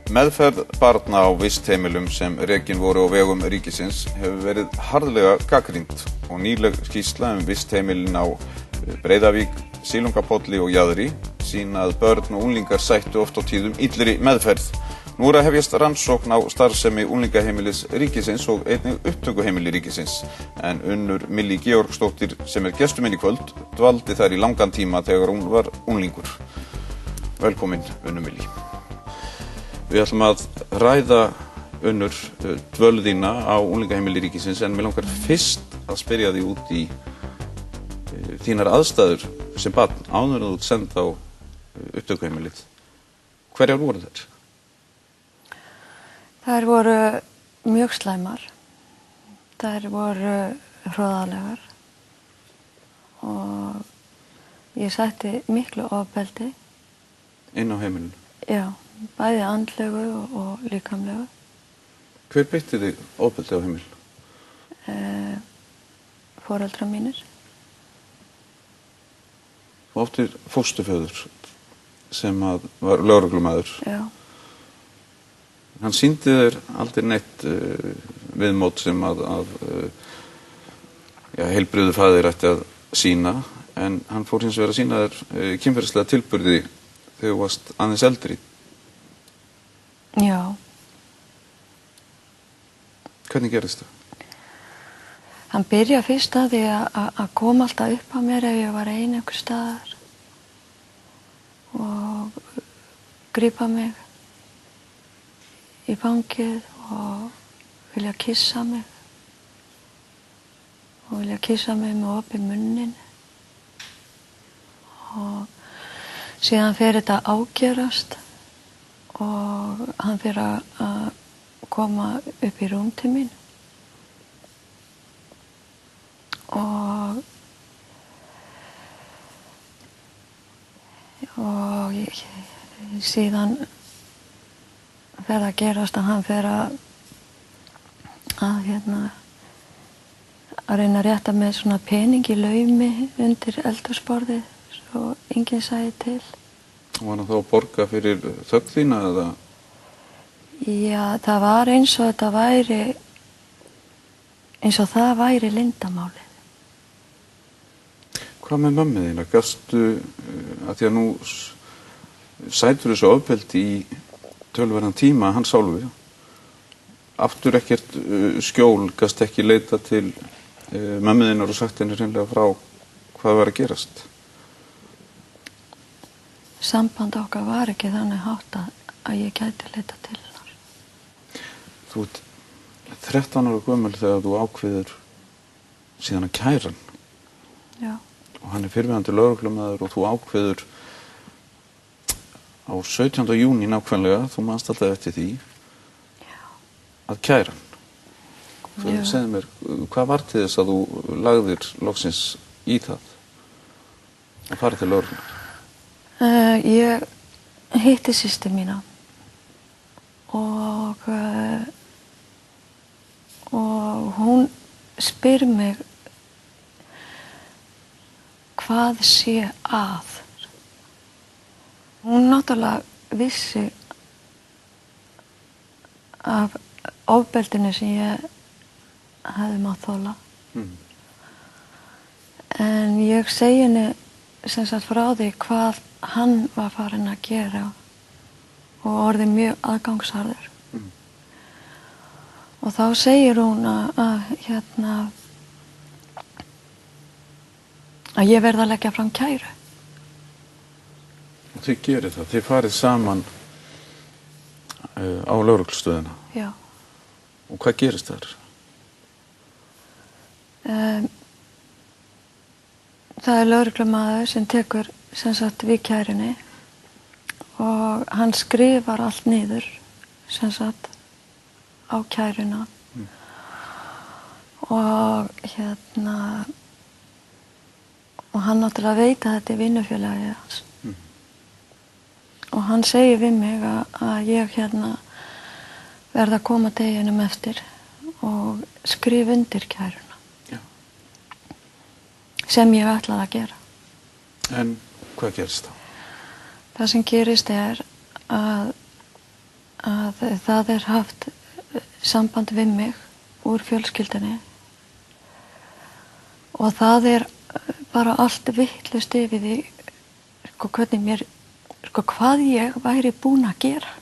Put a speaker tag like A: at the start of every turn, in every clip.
A: Meðferð barna á vistheimilum sem rekin voru á vegum ríkisins hefur verið harðlega gagnrýnd og nýleg skýrsla vistheimilin á Breiðavík, Silungapolli og Jaðri sýna að börn og unglingar sættu oft á tíðum illri meðferð. Nú að hefjast rannsókn á starfsemi unglingaheimilis ríkisins og einnig upptökuheimili ríkisins. En Unnur Millý Georgsdóttir sem gestur minn í kvöld dvaldi þar í langan tíma þegar hún var unglingur. Velkomin, Unnur Millý. Við ætlum að ræða Unnur dvöl þína á unglingaheimili ríkisins en mig langar fyrst að spyrja þig út í þínar aðstæður sem barn áður en þú ert send á upptökuheimilið. Hverjar voru þær?
B: Þær voru mjög slæmar. Þær voru hroðalegar og ég sætti miklu ofbeldi.
A: Inn á heimilinu?
B: Já, bæði andlegu og líkamlegu.
A: Hver beitti þig ofbeldi á heimilinu?
B: Foreldrar mínir.
A: Þú áttir fósturföður sem var lögreglumaður.
B: Já.
A: Hann sýndi þér aldrei neitt viðmót sem heilbrigður faðir ætti að sýna, en hann fór hins vegar að sýna þér kynferðislega tilburði þegar þú varst aðeins eldri.
B: Já.
A: Hvernig gerðist það?
B: Hann byrjaði fyrst að því að koma alltaf upp á mér ef ég var ein einhvers staðar og grípa mig í fangið og vilja kyssa mig með opinn munninn og síðan fer þetta ágerast og hann fer að koma upp í rúm til mín og síðan fer að gerast að hann fer að reyna að rétta með svona pening í laumi undir eldhúsborðið svo enginn sæi til.
A: Og var hann þá að borga fyrir þögn þína eða?
B: Já, það var eins og það væri leyndarmálið.
A: Hvað með mömmu þína? Gastu, að því að nú sætur þessu ofbeldi í tölverðan tíma, hann sjálfur, aftur ekkert skjól, gast ekki leita til mömmu þinnar og sagt henni hreinlega frá hvað var að gerast?
B: Samband okkar var ekki þannig háttað að ég gæti leita til hennar.
A: Þú ert 13 ára gömul þegar þú ákveður síðan að kæra hann.
B: Já.
A: Og hann fyrrverandi lögreglumaður og þú ákveður á 17. júní nákvæmlega, þú manst alltaf eftir því, að kæra hann. Þú segir mér, hvað var til þess að þú lagðir loksins í það? Að fara til lögreglunnar?
B: Ég hitti systur mína og hún spyr mig hvað sé að. Hún náttúrulega vissi af ofbeldinu sem ég hefði mátt þola. En ég segi henni sem sagt frá því hvað hann var farinn að gera og orðið mjög aðgangsharður. Og þá segir hún að ég verð að leggja fram kæru.
A: Og þið gerir það, þið farið saman á lögreglustöðina.
B: Já.
A: Og hvað gerist þar?
B: Það lögreglumaður sem tekur sem sagt við kærunni og hann skrifar allt niður sem sagt á kæruna og og hann náttúrulega veit að þetta er vinnufélagið hans. Og hann segir við mig að ég verð að koma deginum eftir og skrifa undir kæruna.
A: Já.
B: Sem ég ætlaði að gera.
A: En hvað gerist þá?
B: Það sem gerist er að að það haft samband við mig úr fjölskyldunni og það bara allt vitlaust yfir því hvað ég væri búin að gera,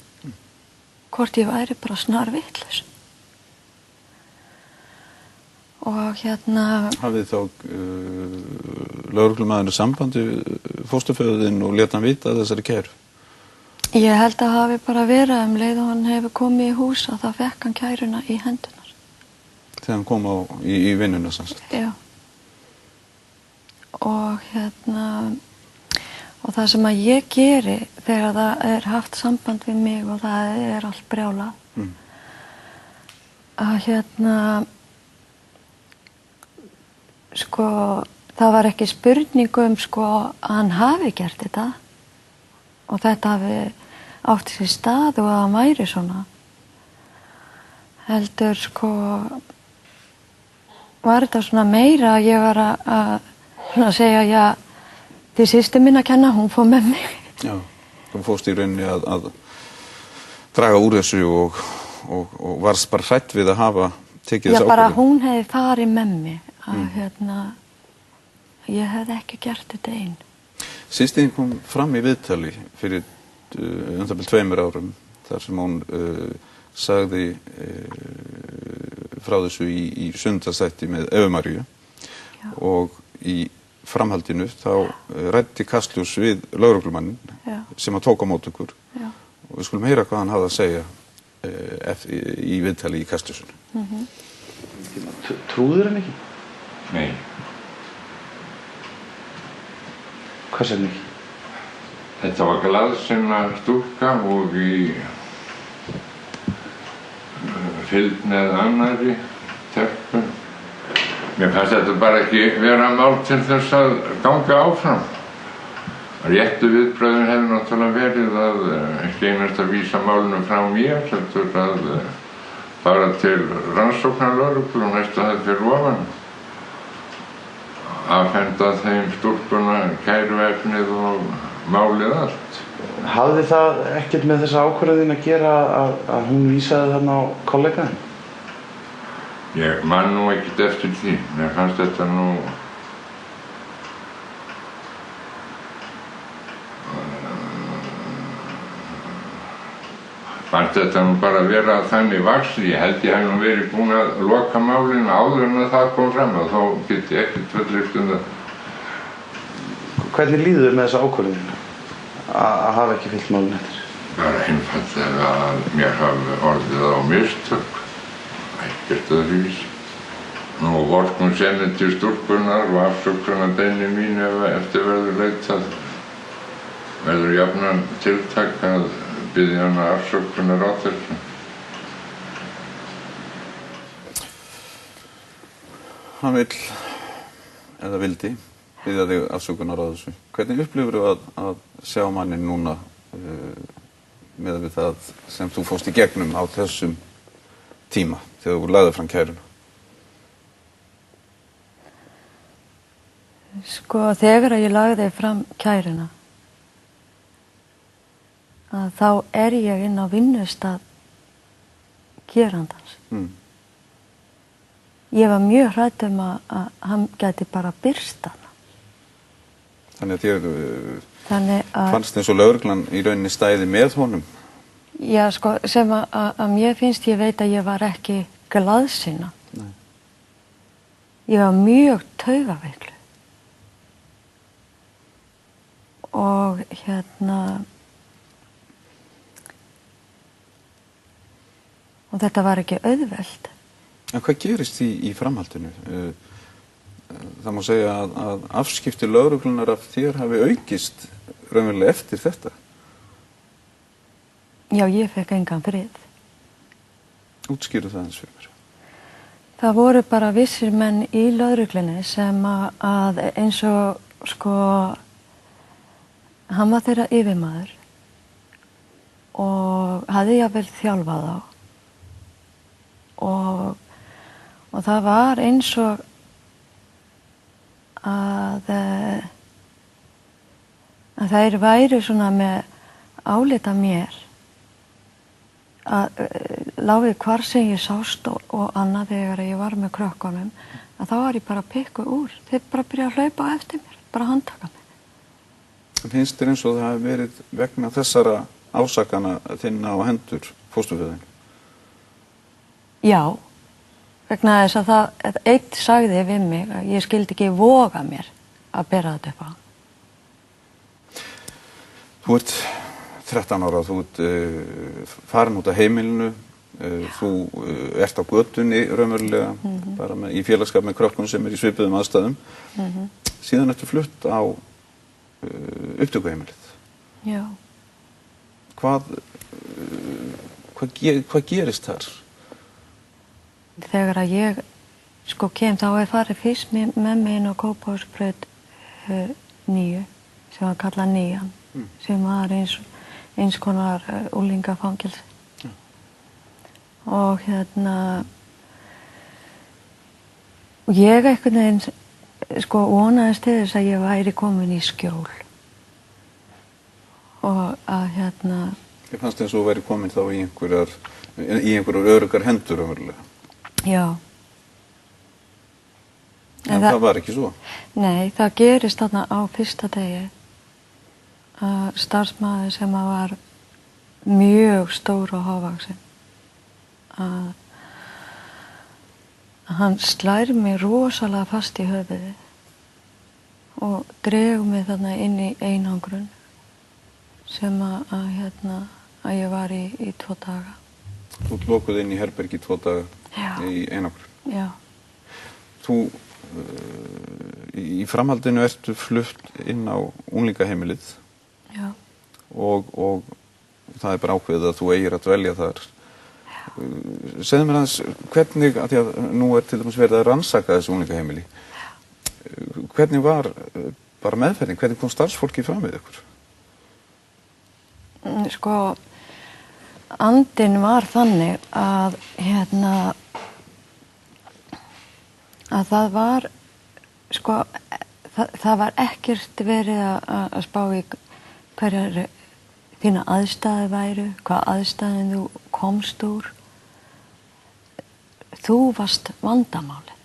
B: hvort ég væri bara snar vitlaus. Og
A: Hafið þá lögreglumaðurinn sambandi fósturföðuðinn og lét hann vita þessari kæru?
B: Ég held að hafi bara verið leið og hann hefur komið í hús að það fekk hann kæruna í hendunar.
A: Þegar hann kom í vinnuna sannsagt?
B: Já. Og og það sem að ég geri þegar það haft samband við mig og það allt brjálað, að það var ekki spurning að hann hafi gert þetta og þetta hafi átt sér stað og að hann væri svona. Heldur var þetta svona meira að ég var að segja, já, því systir mín að kenna, hún fór með mig.
A: Já, þú fórst í rauninni að draga úr þessu og varst bara hrætt við að hafa tekið þessa ákvörðun. Já, bara
B: hún hefði farið með mig að ég hefði ekki gert þetta einn.
A: Systir kom fram í viðtali fyrir það bil 2 árum þar sem hún sagði frá þessu í sunnudagsþætti með Evu Maríu og í framhaldinu þá ræddi Kastljós við lögreglumannin sem að tók á móti ykkur og við skulum heyra hvað hann hafði að segja í viðtali í Kastljósinu.
C: Trúður hann ekki?
D: Nei.
C: Hvers vegna ekki?
D: Þetta var glaðsinna stúlka og í fylgd með annarri telpu. Mér fannst þetta bara ekki vera mál til þess að ganga áfram. Réttu viðbrögðin hefði náttúrulega verið að ekki einast að vísa málunum frá mér, heldur að fara til rannsóknarlögreglu og næsta það fyrir ofan. Afhenda þeim stúlkuna kæruefnið og málið allt.
C: Hafði það ekkert með þessa ákvörðun að gera að hún vísaði þarna á kollegaðinn?
D: Ég man nú ekkert eftir því. Mér fannst þetta nú bara vera þannig vaxið. Ég held ég hef nú verið búin að loka málinu áður en að það kom fram og þá get ég ekkert fullyrt það.
C: Hvernig líður þér með þessa ákvörðun að hafa ekki fylgt málinu eftir?
D: Bara einfaldlega að mér hafi orðið á mistök. Ekkert öðruvísi. Nú vorkunn semið til stúlkunnar og afsökunarbeiðni mín eftir verður leitað. Verður jafnan tiltak að biðja hana afsökunar á þessu.
A: Hann vill, eða vildi, biðja þig afsökunar á þessu. Hvernig upplifir þú að sjá mannin núna með við það sem þú fórst í gegnum á þessum tíma þegar þú lagðir fram kæruna?
B: Þegar ég lagði fram kæruna að þá ég inn á vinnustað gerandans. Ég var mjög hrædd að hann gæti bara birst hana.
A: Þannig að þér fannst eins og lögreglan í rauninni stæði með honum?
B: Já, sem að mér finnst, ég veit að ég var ekki glaðsinna.
A: Nei.
B: Ég var mjög taugaveikluð. Og og þetta var ekki auðvelt.
A: En hvað gerist í framhaldinu? Það má segja að afskipti lögreglunar af þér hafi aukist raunverulega eftir þetta.
B: Já, ég fekk engan frið.
A: Útskýrðu það eins fyrir mér.
B: Það voru bara vissir menn í lögreglunni sem að eins og hann var þeirra yfirmaður og hafði jafnvel þjálfað á. Og það var eins og að þær væru svona með álita mér láfið hvar sem ég sást og annað þegar ég var með krökkunum, að þá var ég bara að pikka úr. Þeir bara byrja að hlaupa eftir mér, bara handtaka mig.
A: Finnst þér eins og það hafi verið vegna þessara ásakana þinna á hendur fósturföðurinn?
B: Já, vegna þess að það eitt sagði við mig að ég skildi ekki voga mér að bera þetta upp á.
A: Þú ert 13 ára, þú ert farin út af heimilinu, þú ert á götunni raunverulega, bara í félagsskap með krökkum sem í svipuðum aðstæðum. Síðan ertu flutt á upptökuheimilið.
B: Já.
A: Hvað gerist þar?
B: Þegar að ég kem, þá farið fyrst með mig inn á Kópavogsbraut 9, sem var kallað 9, sem var eins konar unglingafangelse. Og ég einhvern veginn vonaðist til þess að ég væri komin í skjól. Og að
A: Ég fannst eins og þú væri komin þá í einhverjar öruggar hendur raunverulega.
B: Já.
A: En það var ekki svo?
B: Nei, það gerist þarna á fyrsta degi að starfsmaður sem var mjög stór og hávaxinn, að hann slær mig rosalega fast í höfuðið og dregur mig þarna inn í einangrun sem að ég var í 2 daga.
A: Þú lokuð inn í herbergi 2 daga.
B: Já.
A: Í einangrun.
B: Já.
A: Þú í framhaldinu ertu flutt inn á unglingaheimilið.
B: Já.
A: Og það er bara ákveðið að þú eigir að dvelja þar. Segðu mér aðeins hvernig, að því að nú er til dæmis verið að rannsaka þessu unglingaheimili. Hvernig var bara meðferðin, hvernig kom starfsfólki fram við ykkur?
B: Andinn var þannig að að það var það var ekkert verið að spá í hverjar þína aðstæður væru, hvað aðstæðin þú komst úr. Þú varst vandamálið.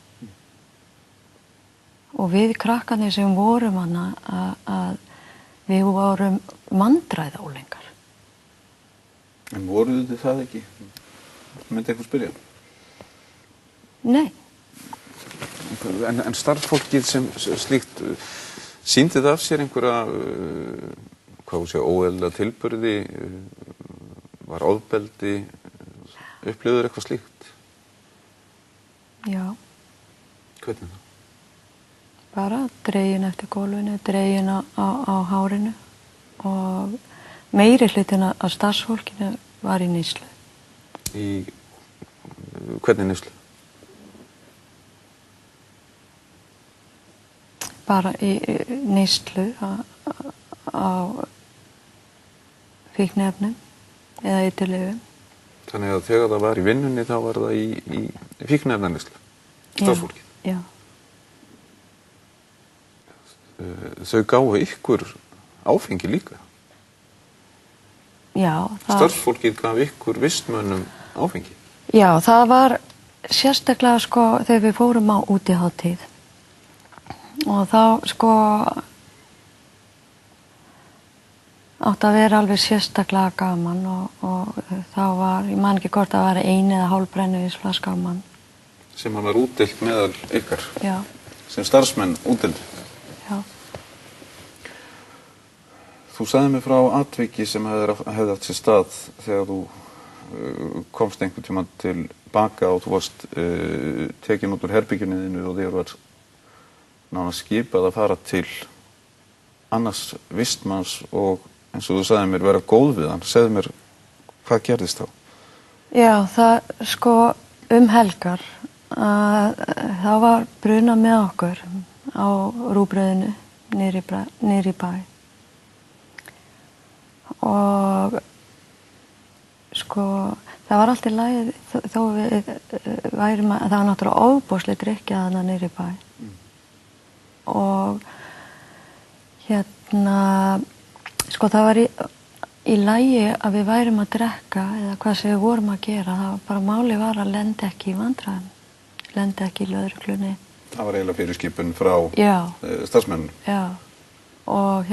B: Og við krakkarnir sem vorum hana að við vorum vandræðaúlingar.
A: En voruð þið það ekki? Myndi eitthvað spyrja?
B: Nei.
A: En starfsfólkið sem slíkt, sýndi það af sér einhverja, óeðlilega tilburði, var ofbeldi, upplifður eitthvað slíkt?
B: Já.
A: Hvernig það?
B: Bara dregin eftir gólfinu, dregin á hárinu og meiri hlutin af starfsfólkinu var í neyslu.
A: Hvernig neyslu?
B: Bara í neyslu á fíkniefnum eða eiturlyfjum.
A: Þannig að þegar það var í vinnunni þá var það í fíkniefnaneyslu, starfsfólkið?
B: Já.
A: Þau gáfu ykkur áfengi líka?
B: Já.
A: Starfsfólkið gaf ykkur vistmönnum áfengi?
B: Já, það var sérstaklega þegar við fórum á útihátíð. Og þá átti að vera alveg sérstaklega gaman og þá var, ég man ekki hvort að það var 1 eða hálf brennivínsflaska á mann.
A: Sem hann var útdeilt meðal ykkar?
B: Já.
A: Sem starfsmenn útdeildu?
B: Já.
A: Þú sagði mér frá atviki sem hefði átt sér stað þegar þú komst einhvern tímann til baka og þú varst tekin út úr herberginu þínu og þér var nánast skipað að fara til annars vistmanns og eins og þú sagði mér vera góð við hann. Segðu mér, hvað gerðist þá? Já,
B: það helgar þá var brunað með okkur á Rúbrauðinu niðri í bæ. Og það var allt í lagi þó við værum að það var náttúrulega ofboðsleg drykkja þarna niðri í bæ. Og það var í lagi að við værum að drekka eða hvað sem við vorum að gera, það var bara máli var að lenda ekki í vandræðum, lenda ekki í lögreglunni.
A: Það var eiginlega fyrirskipun frá starfsmennum.
B: Já, og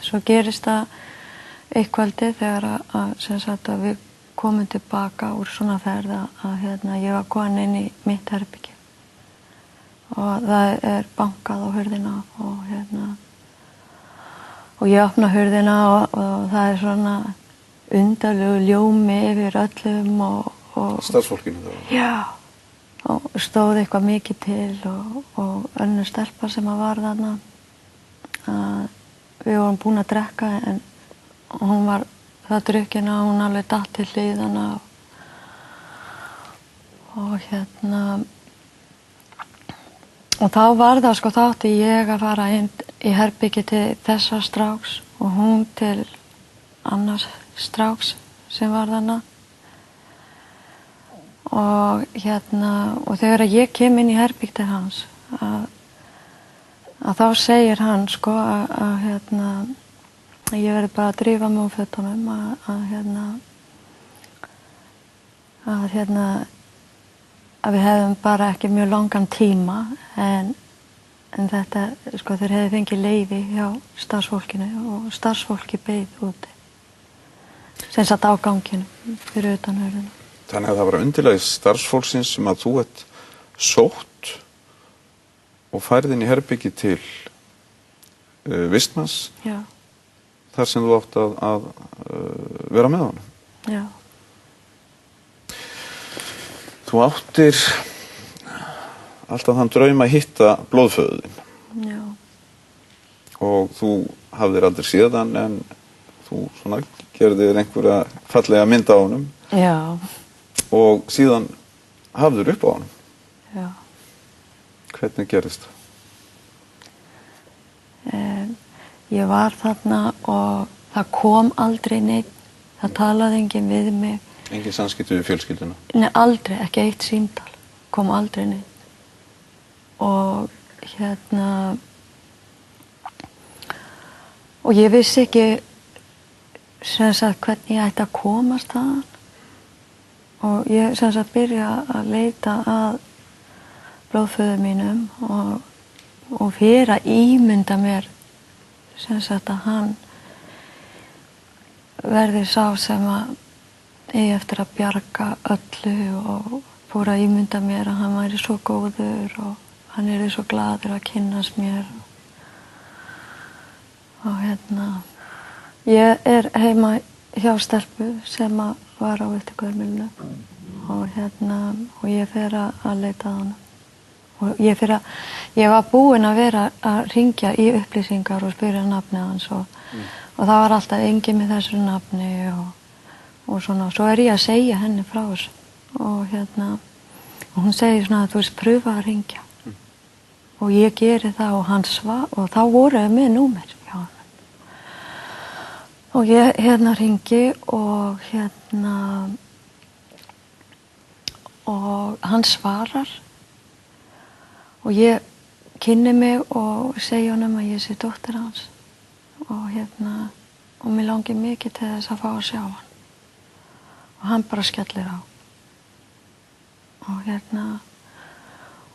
B: svo gerist það eitt kvöldi þegar að við komum tilbaka úr svona ferð að ég var komin inn í mitt herbyggi og það bankað á hurðina og ég opna hurðina og það svona undarlegu ljómi yfir öllum og
A: starfsfólkinu þá?
B: Já, og stóð eitthvað mikið til og önnur stelpa sem var þarna. Við vorum búin að drekka en hún var það drukkin að hún alveg datt til hliðana og og þá var það þá átti ég að fara inn í herbyggi til þessa stráks og hún til annars stráks sem var þarna og þegar ég kem inn í herbyggi til hans að þá segir hann að ég verði bara að drífa mig úr fötunum að við hefðum bara ekki mjög langan tíma en þetta, þeir hefði fengið leyfi hjá starfsfólkinu og starfsfólki beið úti sem satt á ganginu fyrir utan hurðina.
A: Þannig að það var undirlagi starfsfólksins sem að þú sótt og færð inn í herbyggi til vistmanns.
B: Já.
A: Þar sem þú átt að vera með honum.
B: Já.
A: Þú áttir alltaf þann draum að hitta blóðföðuðinn.
B: Já.
A: Og þú hafðir aldrei séð hann en þú svona gerðir einhverja fallega mynd á honum.
B: Já.
A: Og síðan hafður upp á honum.
B: Já.
A: Hvernig gerðist það?
B: Ég var þarna og það kom aldrei neitt, það talaði enginn við mig.
A: Engin samskipti við fjölskylduna?
B: Nei, aldrei, ekki eitt símtal, kom aldrei neitt. Og og ég vissi ekki hvernig ég ætti að komast þaðan. Og ég byrja að leita að blóðföður mínum og fyrir að ímynda mér að hann verði sá sem að eigi eftir að bjarga öllu og fór að ímynda mér að hann væri svo góður og hann yrði svo glaður að kynnast mér. Og ég heima hjá stelpu sem var á upptökuheimilinu og ég fer að leita að honum. Og ég var búin að vera að hringja í upplýsingar og spyrja nafnið hans og það var alltaf enginn með þessu nafni og svona. Svo ég að segja henni frá þessu og hún segir svona að þú veist pröfa að hringja og ég geri það og hann og þá voru við með númer hjá hann. Og ég hringi og og hann svarar. Og ég kynni mig og segi honum að ég sé dóttir hans og mér langi mikið til þess að fá að sjá hann. Og hann bara skellir á.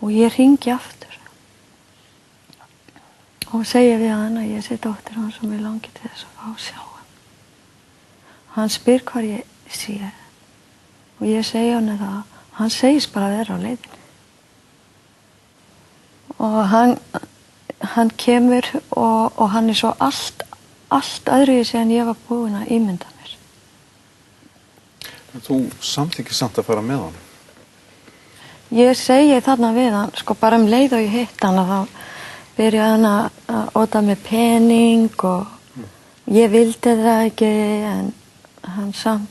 B: Og ég hringi aftur og segi við hann að ég sé dóttir hans og mér langi til þess að fá að sjá hann. Hann spyr hvar ég sé og ég segi honum það. Hann segist bara að vera á leiðinni. Og hann kemur og hann svo allt öðruvísi en ég var búin að ímynda mér.
A: Þú samþykkir samt að fara með honum?
B: Ég segi þarna við hann, bara leið og ég hitt hann og þá byrjaði hann að óta mig pening og ég vildi það ekki en hann samt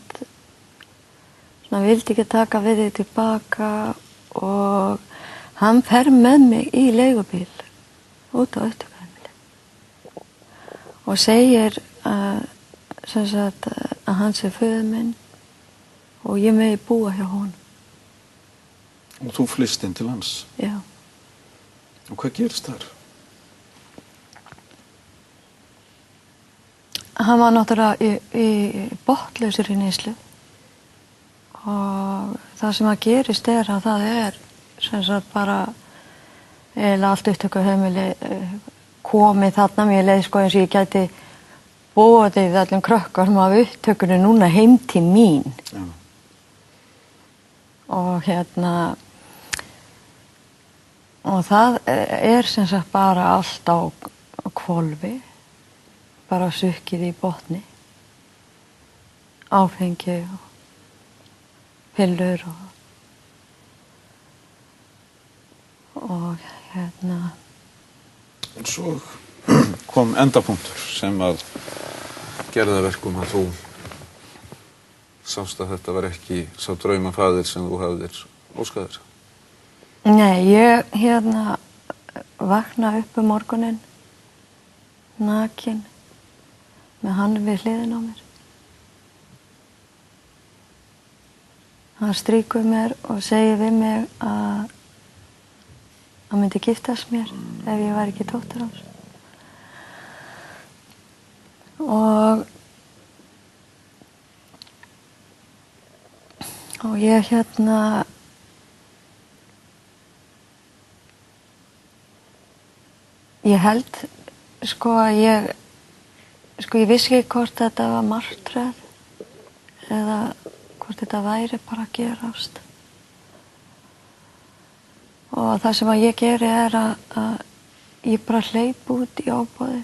B: vildi ekki taka við þig tilbaka og hann fer með mig í leigubíl út á upptökuheimili og segir að hann sé föður minn og ég megi búa hjá honum.
A: Og þú flyst inn til hans?
B: Já. Og
A: hvað gerist þar?
B: Hann var náttúrulega í botnlausri neyslu og það sem að gerist að það sem sagt bara eiginlega allt upptökuheimili komið þarna. Mér leið sko eins og ég gæti boðið öllum krökkum af upptökunni núna heim til mín. Já. Og og það sem sagt bara allt á hvolfi, bara sukkið í botni, áfengi og pillur og
A: En svo kom endapunktur sem að gerði að verkum að þú sást að þetta var ekki sá draumafaðir sem þú hafðir óskaðir.
B: Nei, ég vakna upp morguninn nakin með hann við hliðina á mér. Hann strýkur mér og segir við mig að hann myndi giftast mér ef ég væri ekki dóttir hans. Og ég ég held sko að ég vissi ekki hvort þetta var martröð eða hvort þetta væri bara að gerast. Og það sem að ég geri að ég bara hleyp út í ofboði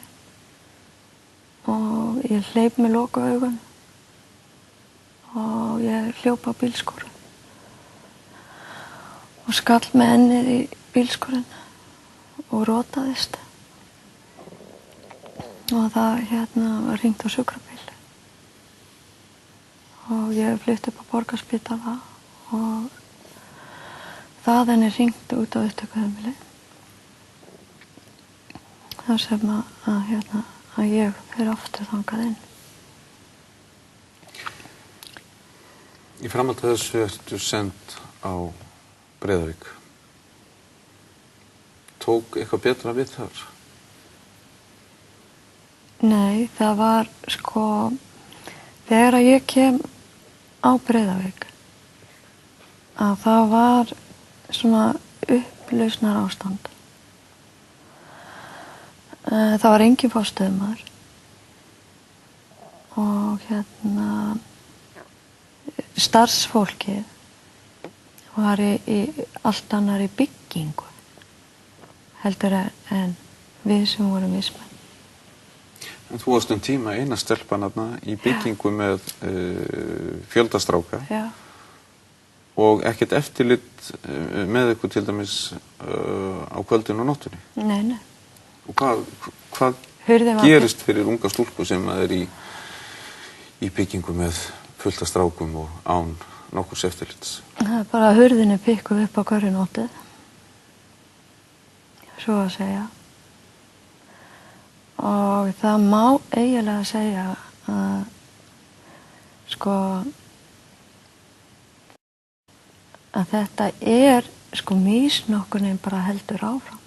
B: og ég hleyp með lokuð augun og ég hljóp á bílskúrinn og skall með ennið í bílskúrinn og rotaðist. Og það var hringt á sjúkrabíl og ég flutti upp á Borgarspítala og þaðan hringt út á upptökuheimili þar sem að ég fer aftur þangað inn.
A: Í framhaldi af þessu ertu send á Breiðavík. Tók eitthvað betra við þar?
B: Nei, það var sko þegar að ég kem á Breiðavík að það var svona upplausnar ástand. Það var engin forstöðumaður og starfsfólkið var í allt annarri byggingu heldur en við sem vorum mismenn.
A: En þú varst tíma eina stelpan þarna í byggingu með fjöldastráka.
B: Já.
A: Og ekkert eftirlit með ykkur til dæmis á kvöldinu og nóttunni.
B: Nei.
A: Og hvað gerist fyrir unga stúlku sem í byggingu með fullt af strákum og án nokkurs eftirlits?
B: Það bara hurðinni pikkuð upp á hverju nóttu. Svo að segja. Og það má eiginlega segja að sko að þetta sko misnokkunin bara heldur áfram.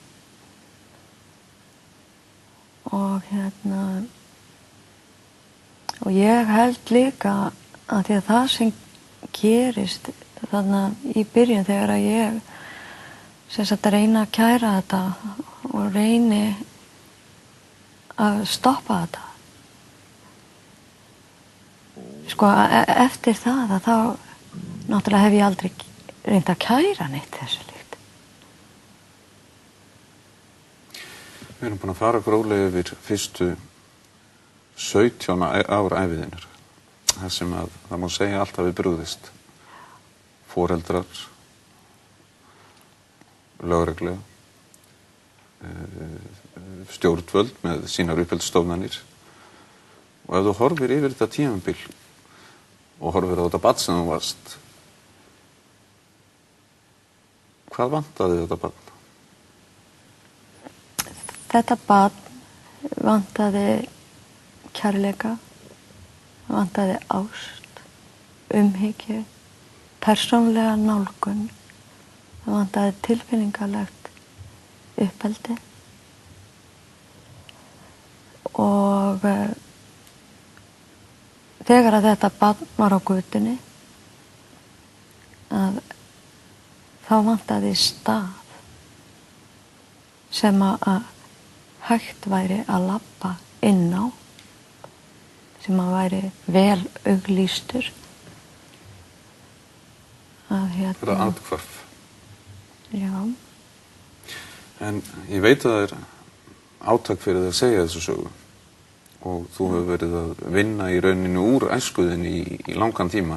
B: Og ég held líka að því að það sem gerist þarna í byrjun þegar að ég sem sagt reyna að kæra þetta og reyni að stoppa þetta. Sko eftir það að þá náttúrulega hef ég aldrei reynt að kæra neitt þessu líkt.
A: Við erum búin að fara gróflega yfir fyrstu 17 ára æviðinnar. Það sem að það má segja allt hafi brugðist. Foreldrar, lögregla, stjórnvöld með sínar uppeldisstofnanir. Og ef þú horfir yfir þetta tímabil og horfir á þetta barn sem þú varst, hvað vantaði þetta barn?
B: Þetta barn vantaði kærleika, vantaði ást, umhyggju, persónlega nálgun, það vantaði tilfinningalegt uppeldi og þegar að þetta barn var á götunni að þá vantaði stað sem að hægt væri að labba inn á, sem að væri vel auglýstur.
A: Þetta athvarf.
B: Já.
A: En ég veit að það er átak fyrir það að segja þessu sögu og þú hefur verið að vinna í rauninu úr æskuðinni í langan tíma.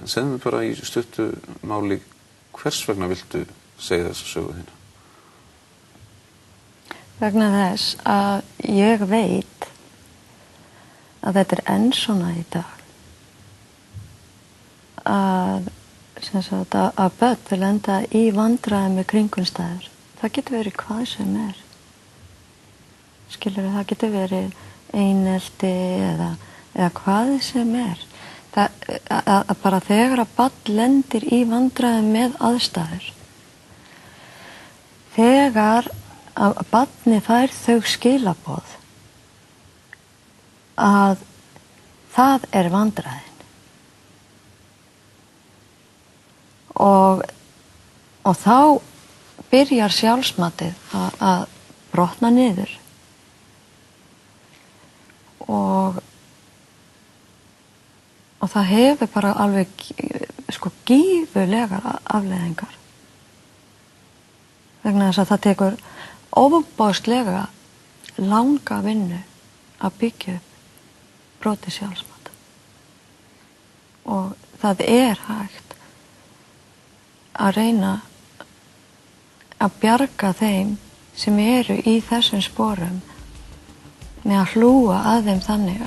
A: Segðu mér bara í stuttu máli, hvers vegna viltu segja þessu sögu þína?
B: Vegna þess að ég veit að þetta er enn svona í dag. Að börn lenda í vandræðum með kringumstæður. Það getur verið hvað sem er. Skilurðu, það getur verið einelti eða hvað sem er. Að bara þegar að barn lendir í vandræðum með aðstæður. Þegar að barnið fær þau skilaboð að það er vandræðin. Og þá byrjar sjálfsmatið að brotna niður. Og það hefur bara alveg gífurlegar afleiðingar. Vegna þess að það tekur ofboðslega langa vinnu að byggja upp brotið sjálfsmat. Og það er hægt að reyna að bjarga þeim sem eru í þessum sporum með að hlúa að þeim þannig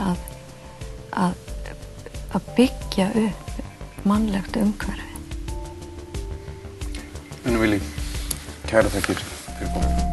B: að byggja upp mannlegt umhverfi.
A: Unni Vili, kærar þakkir fyrir komuna.